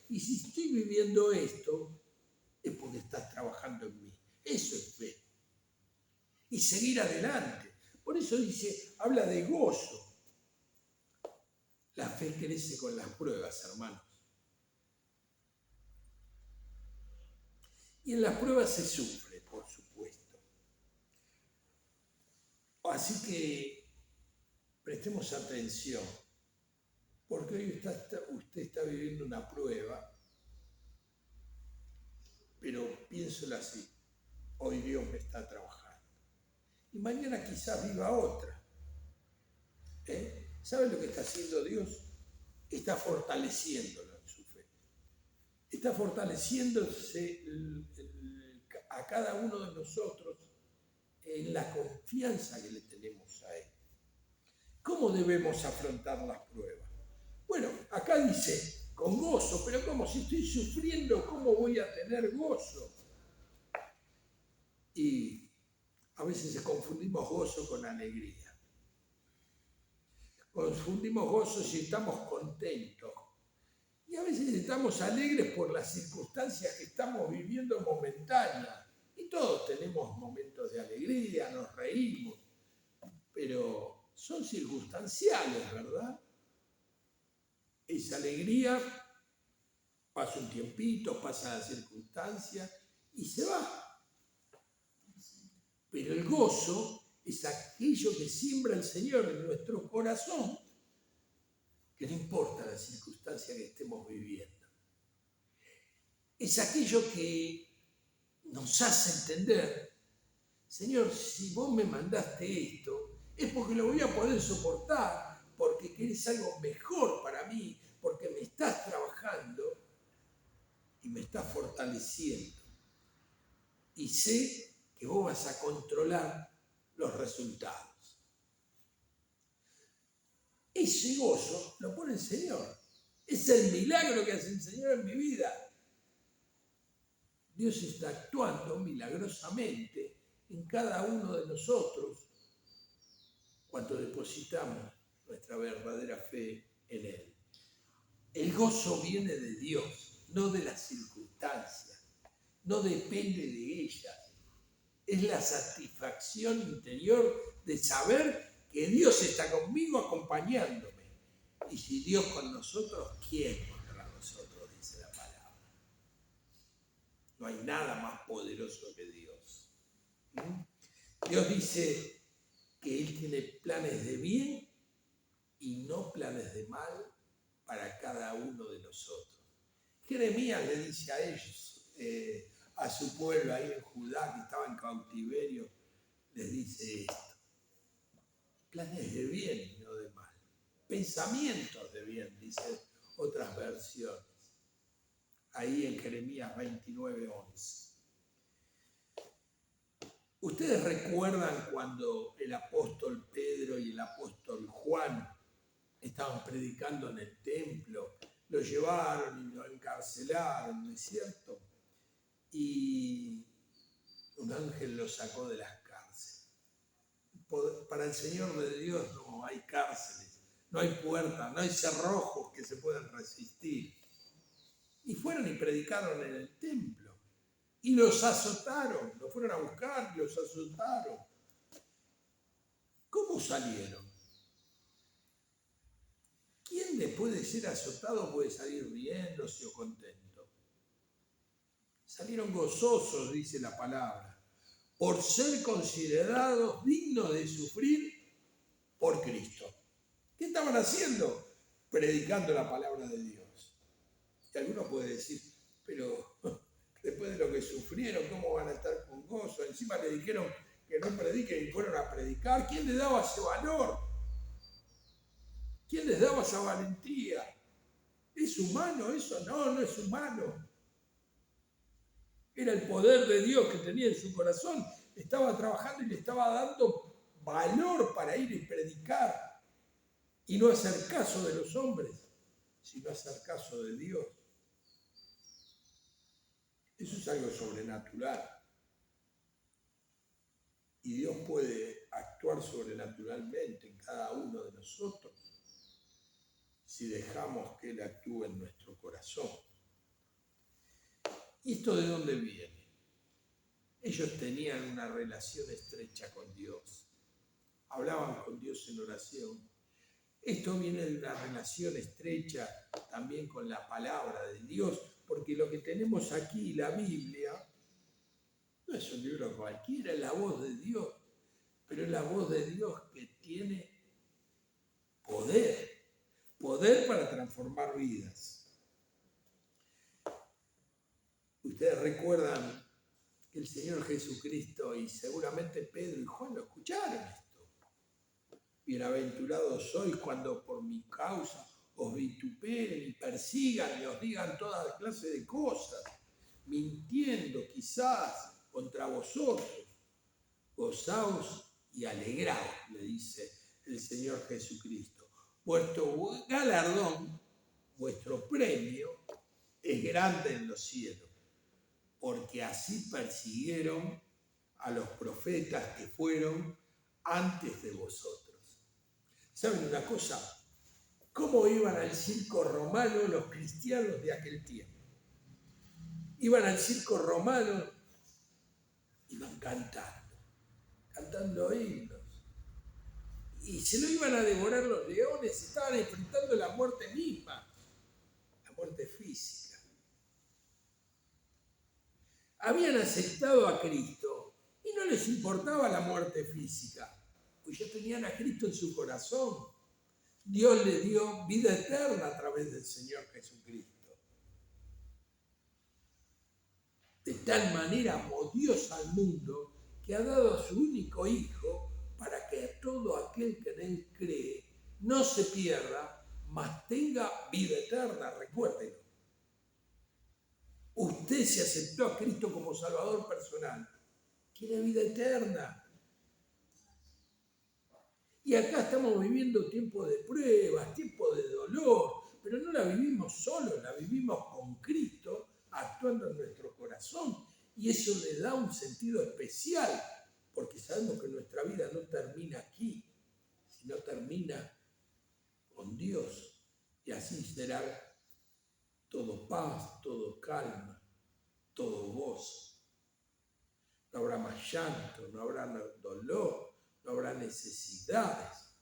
Y si estoy viviendo esto, es porque estás trabajando en mí. Eso es fe. Y seguir adelante. Por eso habla de gozo. La fe crece con las pruebas, hermanos. Y en las pruebas se sufre, por supuesto. Así que prestemos atención, porque hoy usted está viviendo una prueba, pero piénselo así, hoy Dios me está trabajando. Y mañana quizás viva otra. ¿Sabe lo que está haciendo Dios? Está fortaleciéndolo en su fe. Está fortaleciéndose a cada uno de nosotros en la confianza que le tenemos a Él. ¿Cómo debemos afrontar las pruebas? Bueno, acá dice, con gozo, pero como si estoy sufriendo, ¿cómo voy a tener gozo? Y a veces confundimos gozo con alegría. Confundimos gozo si estamos contentos. Y a veces estamos alegres por las circunstancias que estamos viviendo momentáneas. Y todos tenemos momentos de alegría, nos reímos, pero son circunstanciales, ¿verdad? Esa alegría pasa un tiempito, pasa la circunstancia y se va. Pero el gozo es aquello que siembra el Señor en nuestro corazón, que no importa la circunstancia que estemos viviendo. Es aquello que nos hace entender, Señor, si vos me mandaste esto, es porque lo voy a poder soportar, porque querés algo mejor para mí, porque me estás trabajando y me estás fortaleciendo. Y sé que vos vas a controlar los resultados. Ese gozo lo pone el Señor. Es el milagro que hace el Señor en mi vida. Dios está actuando milagrosamente en cada uno de nosotros cuando depositamos nuestra verdadera fe en Él. El gozo viene de Dios, no de las circunstancias, no depende de ellas. Es la satisfacción interior de saber que Dios está conmigo acompañándome. Y si Dios con nosotros, ¿quién contra nosotros? Dice la palabra. No hay nada más poderoso que Dios. Dios dice que Él tiene planes de bien y no planes de mal para cada uno de nosotros. Jeremías le dice a ellos, a su pueblo ahí en Judá, que estaba en cautiverio, les dice esto: planes de bien y no de mal, pensamientos de bien, dicen otras versiones, ahí en Jeremías 29:11. ¿Ustedes recuerdan cuando el apóstol Pedro y el apóstol Juan estaban predicando en el templo? Lo llevaron y lo encarcelaron, ¿no es cierto? Y un ángel lo sacó de las cárceles. Para el Señor de Dios no hay cárceles, no hay puertas, no hay cerrojos que se puedan resistir. Y fueron y predicaron en el templo. Y los azotaron, los fueron a buscar y los azotaron. ¿Cómo salieron? ¿Quién después de ser azotado puede salir riéndose o contento? Salieron gozosos, dice la palabra, por ser considerados dignos de sufrir por Cristo. ¿Qué estaban haciendo? Predicando la palabra de Dios. Y alguno puede decir, pero después de lo que sufrieron, ¿cómo van a estar con gozo? Encima le dijeron que no prediquen y fueron a predicar. ¿Quién les daba ese valor? ¿Quién les daba esa valentía? ¿Es humano eso? No, no es humano. Era el poder de Dios que tenía en su corazón. Estaba trabajando y le estaba dando valor para ir y predicar. Y no hacer caso de los hombres, sino hacer caso de Dios. Eso es algo sobrenatural. Y Dios puede actuar sobrenaturalmente en cada uno de nosotros si dejamos que Él actúe en nuestro corazón. ¿Y esto de dónde viene? Ellos tenían una relación estrecha con Dios. Hablaban con Dios en oración. Esto viene de una relación estrecha también con la palabra de Dios, porque lo que tenemos aquí, la Biblia, no es un libro cualquiera, es la voz de Dios, pero es la voz de Dios que tiene poder para transformar vidas. Ustedes recuerdan que el Señor Jesucristo, y seguramente Pedro y Juan lo escucharon esto: bienaventurados sois cuando por mi causa os vituperen y persigan y os digan toda clase de cosas, mintiendo quizás contra vosotros. Gozaos y alegraos, le dice el Señor Jesucristo. Vuestro galardón, vuestro premio, es grande en los cielos, porque así persiguieron a los profetas que fueron antes de vosotros. ¿Saben una cosa? ¿Cómo iban al circo romano los cristianos de aquel tiempo? Iban al circo romano, iban cantando himnos. Y se lo iban a devorar los leones, estaban enfrentando la muerte misma, la muerte física. Habían aceptado a Cristo y no les importaba la muerte física, pues ya tenían a Cristo en su corazón. Dios les dio vida eterna a través del Señor Jesucristo. De tal manera amó Dios al mundo que ha dado a su único Hijo para que todo aquel que en Él cree no se pierda, mas tenga vida eterna. Recuérdenlo. Usted se aceptó a Cristo como Salvador personal. Tiene vida eterna. Y acá estamos viviendo tiempos de pruebas, tiempos de dolor, pero no la vivimos solos, la vivimos con Cristo actuando en nuestro corazón. Y eso le da un sentido especial, porque sabemos que nuestra vida no termina aquí, sino termina con Dios. Y así será todo paz, todo calma, todo gozo. No habrá más llanto, no habrá dolor, no habrá necesidades.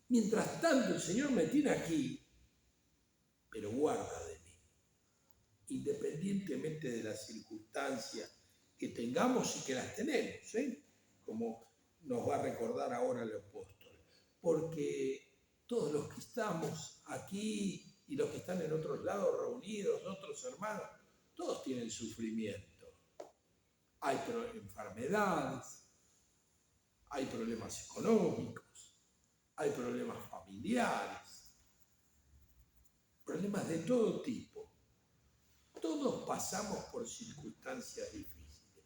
Mientras tanto, el Señor me tiene aquí, pero guarda de mí, independientemente de las circunstancias que tengamos y que las tenemos, como nos va a recordar ahora el apóstol. Porque todos los que estamos aquí y los que están en otros lados reunidos, otros hermanos, todos tienen sufrimiento. Hay enfermedades, hay problemas económicos, hay problemas familiares, problemas de todo tipo. Todos pasamos por circunstancias difíciles.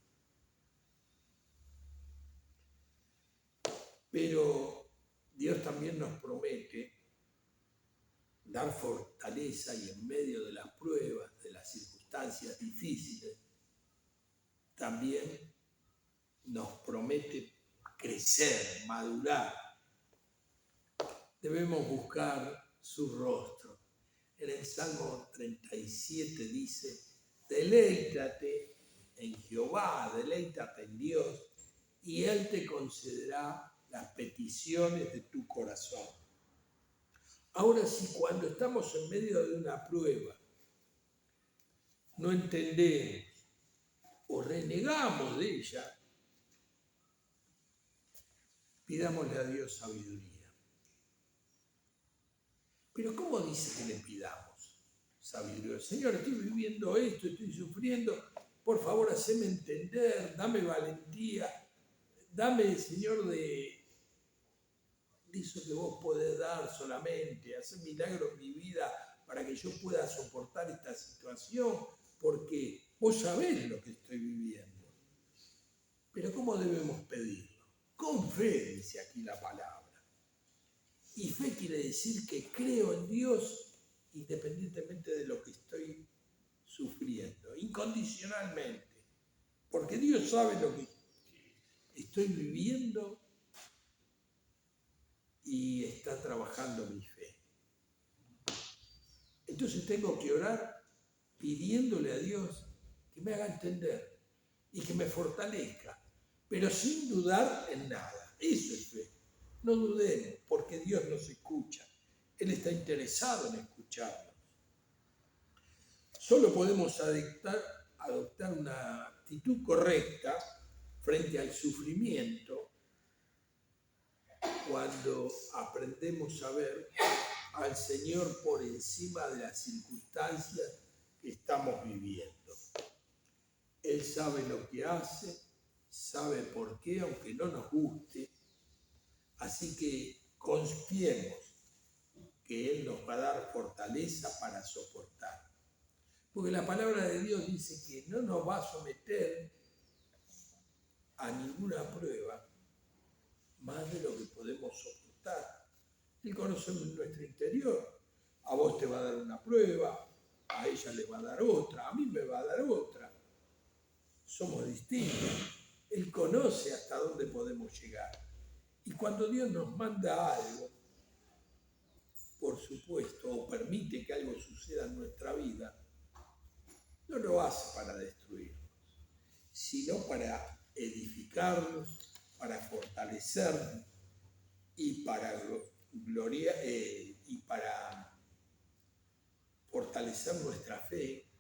Pero Dios también nos promete dar fortaleza y en medio de las pruebas, de las circunstancias difíciles, también nos promete crecer, madurar. Debemos buscar su rostro. En el Salmo 37 dice: deleítate en Jehová, deleítate en Dios, y Él te concederá las peticiones de tu corazón. Ahora sí, cuando estamos en medio de una prueba, no entendemos o renegamos de ella, pidámosle a Dios sabiduría. Pero ¿cómo dice que le pidamos sabiduría? Señor, estoy viviendo esto, estoy sufriendo, por favor, haceme entender, dame valentía, dame, Señor, de eso que vos podés dar solamente, hacer milagros en mi vida para que yo pueda soportar esta situación, porque vos sabés lo que estoy viviendo. Pero ¿cómo debemos pedirlo? Con fe, dice aquí la palabra. Y fe quiere decir que creo en Dios independientemente de lo que estoy sufriendo, incondicionalmente. Porque Dios sabe lo que estoy viviendo y está trabajando mi fe. Entonces tengo que orar pidiéndole a Dios que me haga entender y que me fortalezca, pero sin dudar en nada. Eso es fe. No dudemos, porque Dios nos escucha. Él está interesado en escucharnos. Solo podemos adoptar una actitud correcta frente al sufrimiento cuando aprendemos a ver al Señor por encima de las circunstancias que estamos viviendo. Él sabe lo que hace, sabe por qué, aunque no nos guste. Así que confiemos que Él nos va a dar fortaleza para soportar. Porque la palabra de Dios dice que no nos va a someter a ninguna prueba más de lo que podemos soportar. Él conoce nuestro interior. A vos te va a dar una prueba, a ella le va a dar otra, a mí me va a dar otra. Somos distintos. Él conoce hasta dónde podemos llegar. Y cuando Dios nos manda algo, por supuesto, o permite que algo suceda en nuestra vida, no lo hace para destruirnos, sino para edificarnos, para fortalecernos y para fortalecer nuestra fe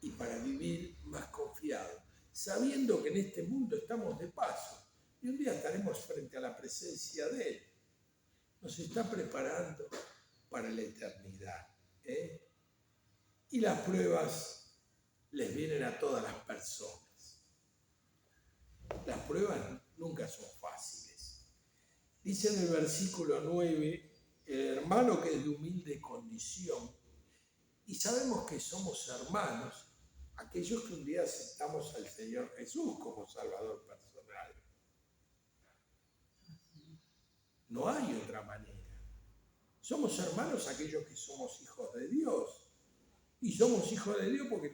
y para vivir más confiados, sabiendo que en este mundo estamos de paso y un día estaremos frente a la presencia de Él. Nos está preparando para la eternidad. Y las pruebas les vienen a todas las personas. Las pruebas nunca son fáciles. Dice en el versículo 9, el hermano que es de humilde condición, y sabemos que somos hermanos, aquellos que un día aceptamos al Señor Jesús como Salvador personal. No hay otra manera. Somos hermanos aquellos que somos hijos de Dios. Y somos hijos de Dios porque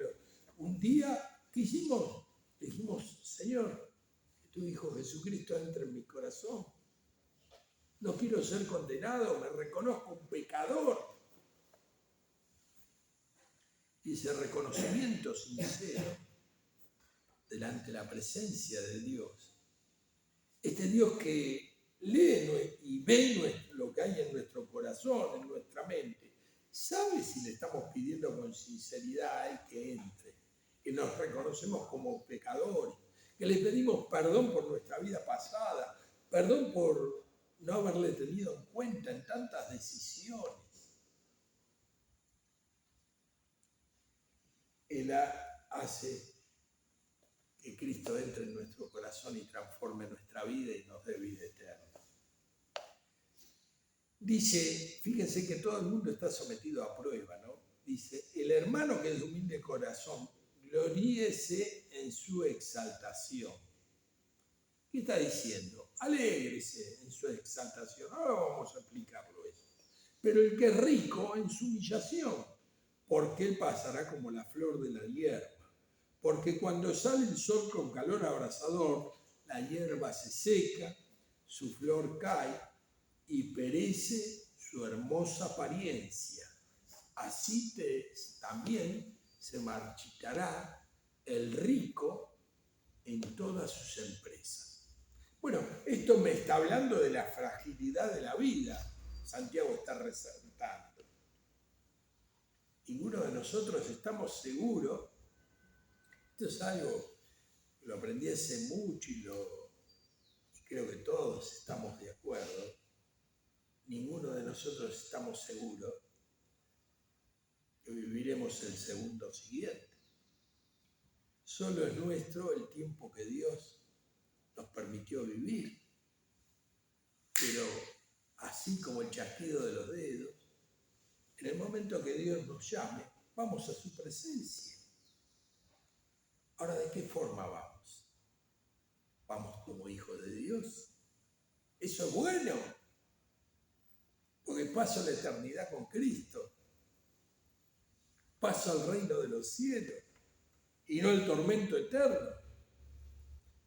un día, ¿qué hicimos? Dijimos, Señor, que tu Hijo Jesucristo entre en mi corazón. No quiero ser condenado, me reconozco un pecador. Y ese reconocimiento sincero delante de la presencia de Dios, este Dios que lee y ve lo que hay en nuestro corazón, en nuestra mente, sabe si le estamos pidiendo con sinceridad a Él que entre, que nos reconocemos como pecadores, que le pedimos perdón por nuestra vida pasada, perdón por no haberle tenido en cuenta en tantas decisiones. Él hace que Cristo entre en nuestro corazón y transforme nuestra vida y nos dé vida eterna. Dice, fíjense que todo el mundo está sometido a prueba, ¿no? Dice, el hermano que es de humilde corazón, gloríese en su exaltación. ¿Qué está diciendo? Alégrese en su exaltación. Ahora vamos a explicarlo eso. Pero el que es rico en su humillación, porque él pasará como la flor de la hierba. Porque cuando sale el sol con calor abrasador, la hierba se seca, su flor cae y perece su hermosa apariencia. Así también se marchitará el rico en todas sus empresas. Bueno, esto me está hablando de la fragilidad de la vida. Santiago está resaltando. Ninguno de nosotros estamos seguros. Esto es algo que lo aprendí hace mucho y creo que todos estamos de acuerdo. Ninguno de nosotros estamos seguros que viviremos el segundo siguiente. Solo es nuestro el tiempo que Dios nos permitió vivir. Pero así como el chasquido de los dedos, en el momento que Dios nos llame, vamos a su presencia. Ahora, ¿de qué forma vamos? ¿Vamos como hijos de Dios? Eso es bueno, porque paso la eternidad con Cristo. Paso al reino de los cielos y no el tormento eterno.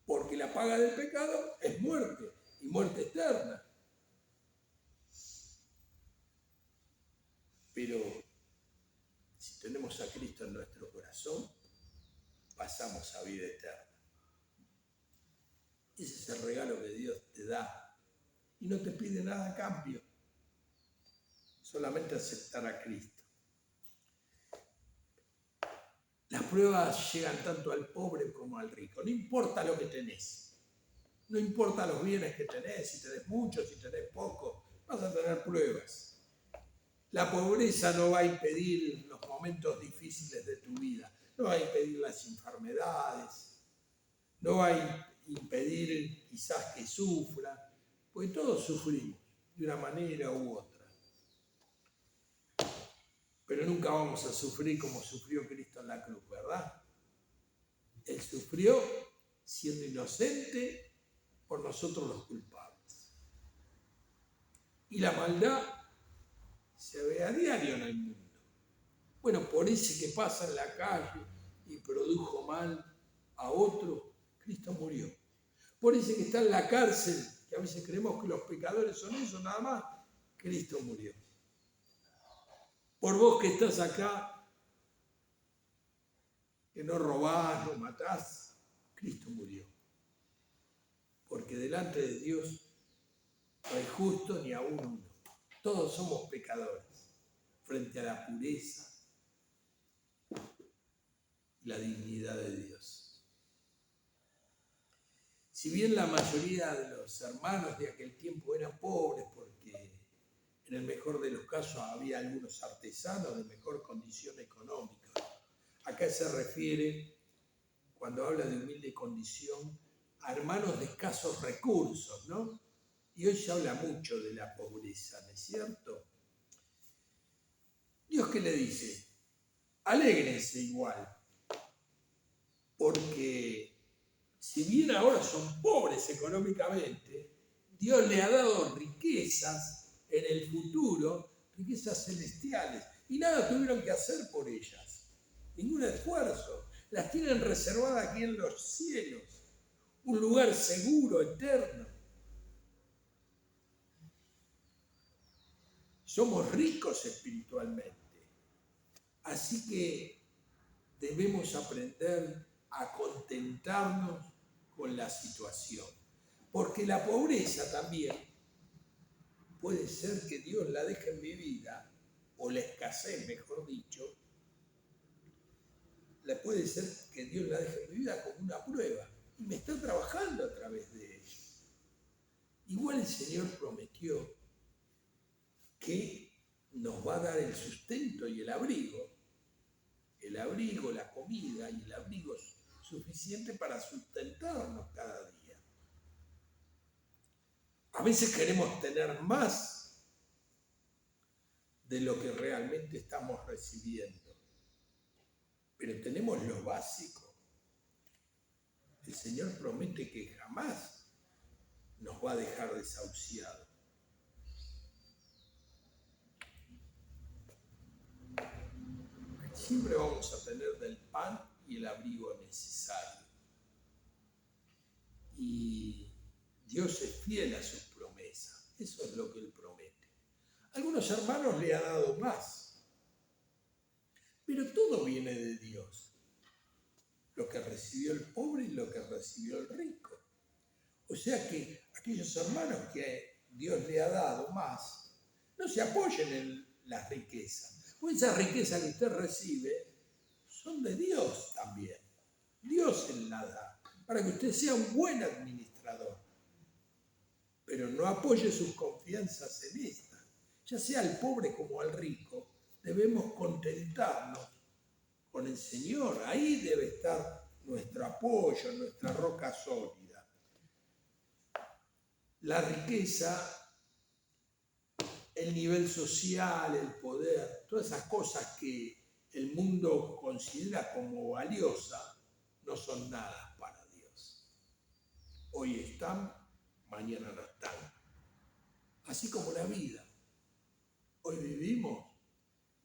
Porque la paga del pecado es muerte y muerte eterna. Pero si tenemos a Cristo en nuestro corazón, pasamos a vida eterna. Ese es el regalo que Dios te da y no te pide nada a cambio, solamente aceptar a Cristo. Las pruebas llegan tanto al pobre como al rico, no importa lo que tenés, no importa los bienes que tenés, si tenés mucho, si tenés poco, vas a tener pruebas. La pobreza no va a impedir los momentos difíciles de tu vida, no va a impedir las enfermedades, no va a impedir quizás que sufra, porque todos sufrimos de una manera u otra. Pero nunca vamos a sufrir como sufrió Cristo en la cruz, ¿verdad? Él sufrió siendo inocente por nosotros los culpables. Y la maldad se ve a diario en el mundo. Bueno, por ese que pasa en la calle y produjo mal a otro, Cristo murió. Por ese que está en la cárcel, que a veces creemos que los pecadores son eso nada más, Cristo murió. Por vos que estás acá, que no robás, no matás, Cristo murió. Porque delante de Dios no hay justo ni aún uno. Todos somos pecadores frente a la pureza y la dignidad de Dios. Si bien la mayoría de los hermanos de aquel tiempo eran pobres, porque en el mejor de los casos había algunos artesanos de mejor condición económica. Acá se refiere, cuando habla de humilde condición, a hermanos de escasos recursos, ¿no? Y hoy se habla mucho de la pobreza, ¿no es cierto? Dios, ¿qué le dice? Alégrense igual, porque si bien ahora son pobres económicamente, Dios le ha dado riquezas en el futuro, riquezas celestiales, y nada tuvieron que hacer por ellas, ningún esfuerzo, las tienen reservadas aquí en los cielos, un lugar seguro, eterno. Somos ricos espiritualmente, así que debemos aprender a contentarnos con la situación, porque la pobreza también puede ser que Dios la deje en mi vida, o la escasez, mejor dicho, puede ser que Dios la deje en mi vida como una prueba, y me está trabajando a través de ello. Igual el Señor prometió que nos va a dar el sustento y el abrigo, la comida y el abrigo suficiente para sustentarnos cada día. A veces queremos tener más de lo que realmente estamos recibiendo, pero tenemos lo básico. El Señor promete que jamás nos va a dejar desahuciados. Siempre vamos a tener del pan y el abrigo necesario. Y Dios es fiel a sus promesas. Eso es lo que Él promete. Algunos hermanos le ha dado más, pero todo viene de Dios. Lo que recibió el pobre y lo que recibió el rico. O sea que aquellos hermanos que Dios le ha dado más, no se apoyen en las riquezas. Pues esas riquezas que usted recibe son de Dios también. Dios Él la da para que usted sea un buen administrador. Pero no apoye sus confianzas en esta. Ya sea al pobre como al rico, debemos contentarnos con el Señor. Ahí debe estar nuestro apoyo, nuestra roca sólida. La riqueza, el nivel social, el poder, todas esas cosas que el mundo considera como valiosas, no son nada para Dios. Hoy están, mañana no están. Así como la vida. Hoy vivimos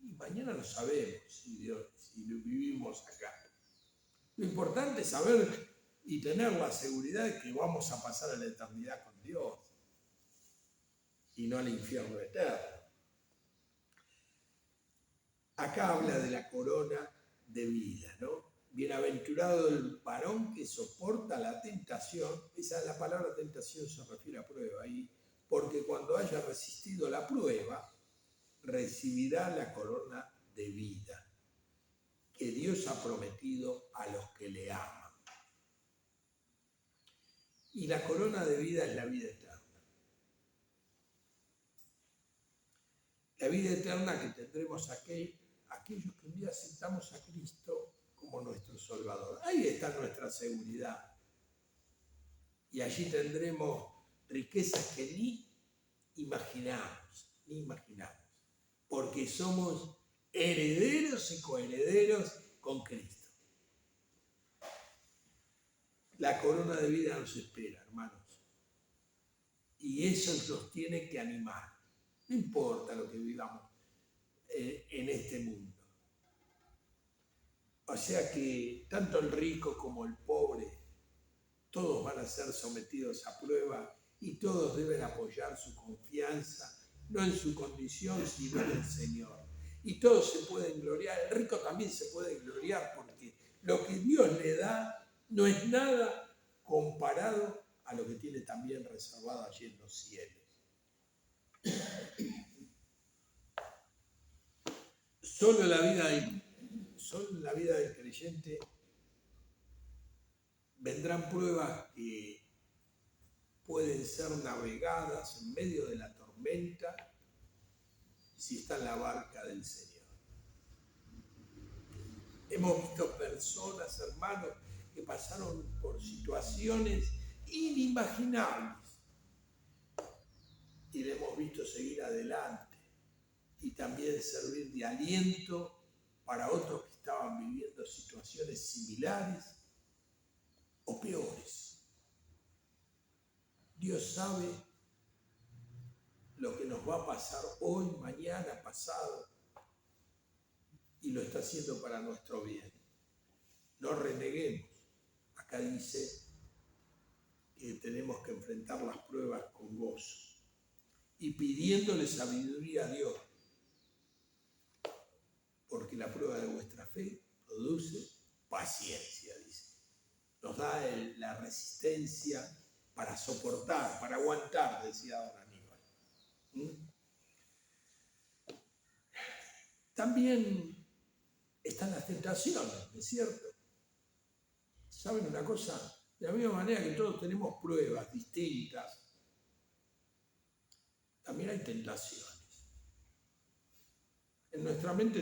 y mañana no sabemos si vivimos acá. Lo importante es saber y tener la seguridad de que vamos a pasar a la eternidad con Dios y no al infierno eterno. Acá habla de la corona de vida, ¿no? Bienaventurado el varón que soporta la tentación. La palabra tentación se refiere a prueba ahí, porque cuando haya resistido la prueba, recibirá la corona de vida que Dios ha prometido a los que le aman. Y la corona de vida es la vida eterna. La vida eterna que tendremos aquellos que un día aceptamos a Cristo como nuestro Salvador. Ahí está nuestra seguridad. Y allí tendremos riquezas que ni imaginamos, porque somos herederos y coherederos con Cristo. La corona de vida nos espera, hermanos. Y eso nos tiene que animar. No importa lo que vivamos en este mundo. O sea que tanto el rico como el pobre, todos van a ser sometidos a prueba y todos deben apoyar su confianza, no en su condición, sino en el Señor. Y todos se pueden gloriar, el rico también se puede gloriar porque lo que Dios le da no es nada comparado a lo que tiene también reservado allí en los cielos. Solo en la vida del creyente vendrán pruebas que pueden ser navegadas en medio de la tormenta si está en la barca del Señor. Hemos visto personas, hermanos, que pasaron por situaciones inimaginables y le hemos visto seguir adelante y también servir de aliento para otros que estaban viviendo situaciones similares o peores. Dios sabe lo que nos va a pasar hoy, mañana, pasado, y lo está haciendo para nuestro bien. No reneguemos. Acá dice que tenemos que enfrentar las pruebas con gozo y pidiéndole sabiduría a Dios, porque la prueba de vuestra fe produce paciencia, dice. Nos da la resistencia para soportar, para aguantar, decía don Aníbal. También están las tentaciones, ¿no es cierto? ¿Saben una cosa? De la misma manera que todos tenemos pruebas distintas, también hay tentaciones. En nuestra mente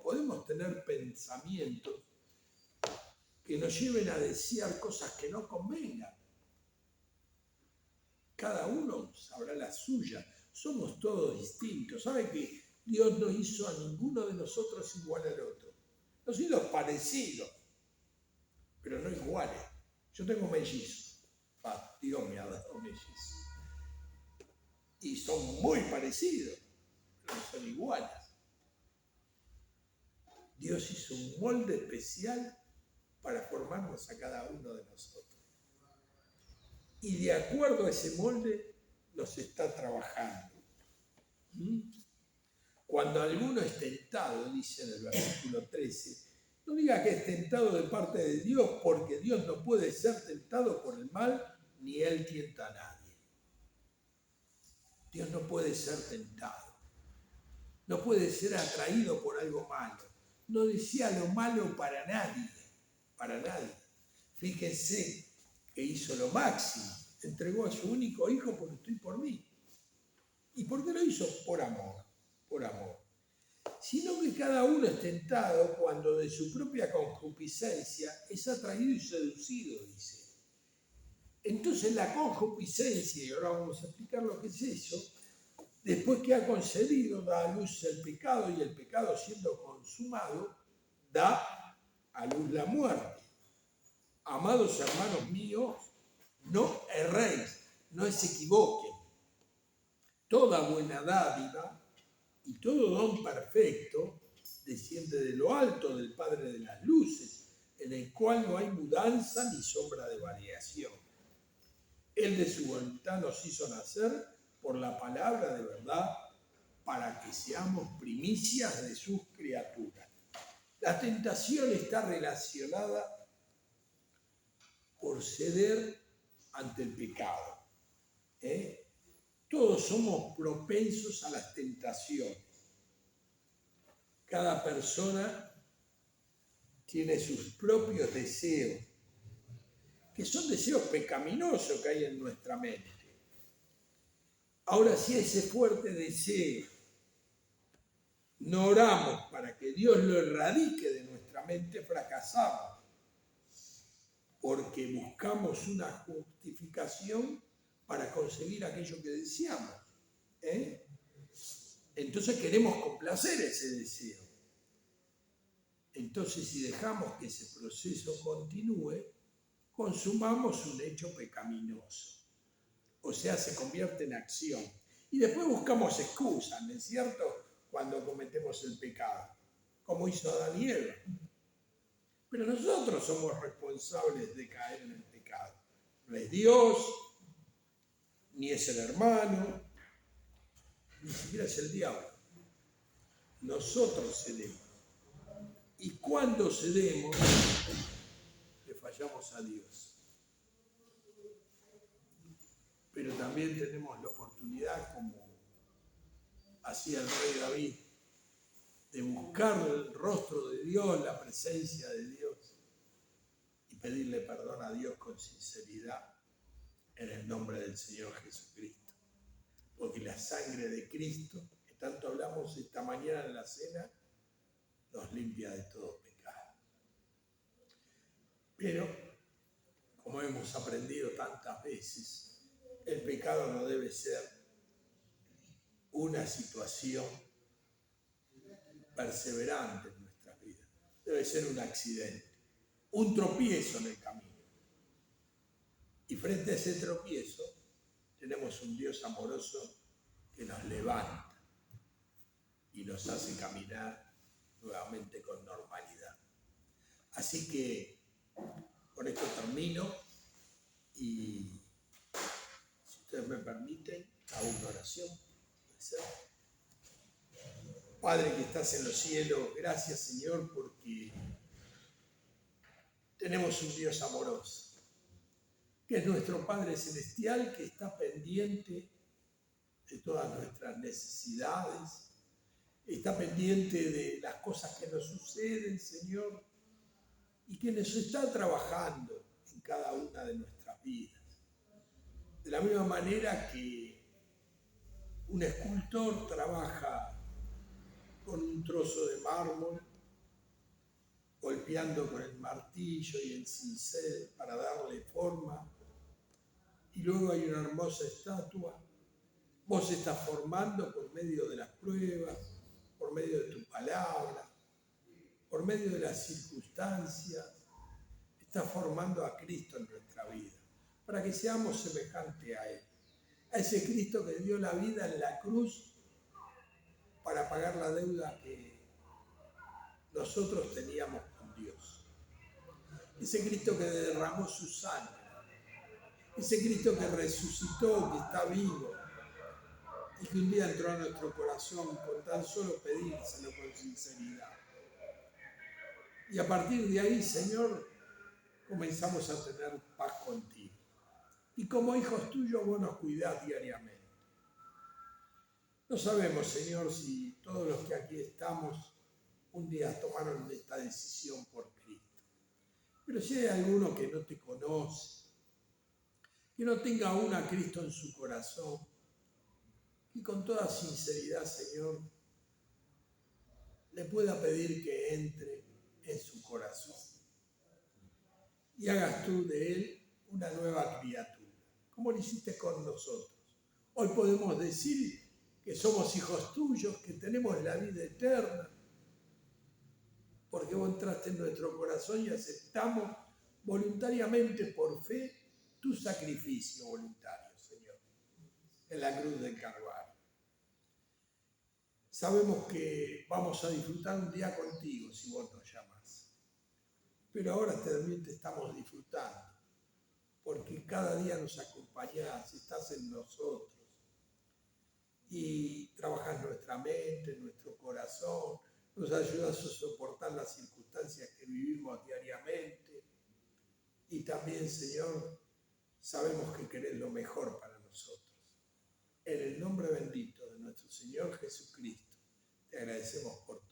podemos tener pensamientos que nos lleven a desear cosas que no convengan. Cada uno sabrá la suya. Somos todos distintos. ¿Sabe que Dios no hizo a ninguno de nosotros igual al otro? Nos hizo parecidos, pero no iguales. Yo tengo mellizos. Dios me ha dado mellizos. Y son muy parecidos, pero no son iguales. Dios hizo un molde especial para formarnos a cada uno de nosotros. Y de acuerdo a ese molde nos está trabajando. Cuando alguno es tentado, dice en el versículo 13, no diga que es tentado de parte de Dios, porque Dios no puede ser tentado por el mal, ni Él tienta a nadie. Dios no puede ser tentado. No puede ser atraído por algo malo. No desea lo malo para nadie. Para nadie. Fíjense que hizo lo máximo. Entregó a su único hijo por usted y por mí. ¿Y por qué lo hizo? Por amor. Por amor. Sino que cada uno es tentado cuando de su propia concupiscencia es atraído y seducido, dice. Entonces la concupiscencia, y ahora vamos a explicar lo que es eso, después que ha concedido, da a luz el pecado, y el pecado siendo consumado, da a luz la muerte. Amados hermanos míos, no erréis, no se equivoquen. Toda buena dádiva y todo don perfecto desciende de lo alto del Padre de las luces, en el cual no hay mudanza ni sombra de variación. Él de su voluntad nos hizo nacer por la palabra de verdad para que seamos primicias de sus criaturas. La tentación está relacionada por ceder ante el pecado. Todos somos propensos a las tentaciones. Cada persona tiene sus propios deseos, que son deseos pecaminosos que hay en nuestra mente. Ahora, si ese fuerte deseo no oramos para que Dios lo erradique de nuestra mente, fracasamos, porque buscamos una justificación para conseguir aquello que deseamos. Entonces queremos complacer ese deseo. Entonces, si dejamos que ese proceso continúe, consumamos un hecho pecaminoso. O sea, se convierte en acción. Y después buscamos excusas, ¿no es cierto?, cuando cometemos el pecado, como hizo Adán y Eva. Pero nosotros somos responsables de caer en el pecado. No es Dios, ni es el hermano, ni siquiera es el diablo. Nosotros cedemos. Y cuando cedemos, le fallamos a Dios. Pero también tenemos la oportunidad, como hacía el rey David, de buscar el rostro de Dios, la presencia de Dios, y pedirle perdón a Dios con sinceridad en el nombre del Señor Jesucristo. Porque la sangre de Cristo, que tanto hablamos esta mañana en la cena, nos limpia de todo pecado. Pero, como hemos aprendido tantas veces, el pecado no debe ser una situación perseverante en nuestras vidas. Debe ser un accidente, un tropiezo en el camino. Y frente a ese tropiezo, tenemos un Dios amoroso que nos levanta y nos hace caminar nuevamente con normalidad. Así que con esto termino y, si ustedes me permiten, hago una oración. Padre que estás en los cielos, gracias, Señor, porque tenemos un Dios amoroso, que es nuestro Padre Celestial, que está pendiente de todas nuestras necesidades, está pendiente de las cosas que nos suceden, Señor, y que nos está trabajando en cada una de nuestras vidas. De la misma manera que un escultor trabaja con un trozo de mármol, golpeando con el martillo y el cincel para darle forma, y luego hay una hermosa estatua. Vos estás formando por medio de las pruebas, por medio de tu palabra, por medio de las circunstancias, estás formando a Cristo en nuestra vida, para que seamos semejantes a Él, a ese Cristo que dio la vida en la cruz para pagar la deuda que nosotros teníamos con Dios. Ese Cristo que derramó su sangre, ese Cristo que resucitó, que está vivo y que un día entró a nuestro corazón con tan solo pedírselo con sinceridad. Y a partir de ahí, Señor, comenzamos a tener paz contigo. Y como hijos tuyos, vos nos cuidás diariamente. No sabemos, Señor, si todos los que aquí estamos un día tomaron esta decisión por Cristo. Pero si hay alguno que no te conoce, que no tenga aún a Cristo en su corazón, y con toda sinceridad, Señor, le pueda pedir que entre en su corazón y hagas tú de él una nueva criatura, como lo hiciste con nosotros. Hoy podemos decir que somos hijos tuyos, que tenemos la vida eterna, porque vos entraste en nuestro corazón y aceptamos voluntariamente por fe tu sacrificio voluntario, Señor, en la cruz del Calvario. Sabemos que vamos a disfrutar un día contigo si vos nos llamás, pero ahora también te estamos disfrutando, porque cada día nos acompañás, estás en nosotros y trabajás nuestra mente, nuestro corazón, nos ayudas a soportar las circunstancias que vivimos diariamente y también, Señor, sabemos que querés lo mejor para nosotros. En el nombre bendito de nuestro Señor Jesucristo, te agradecemos por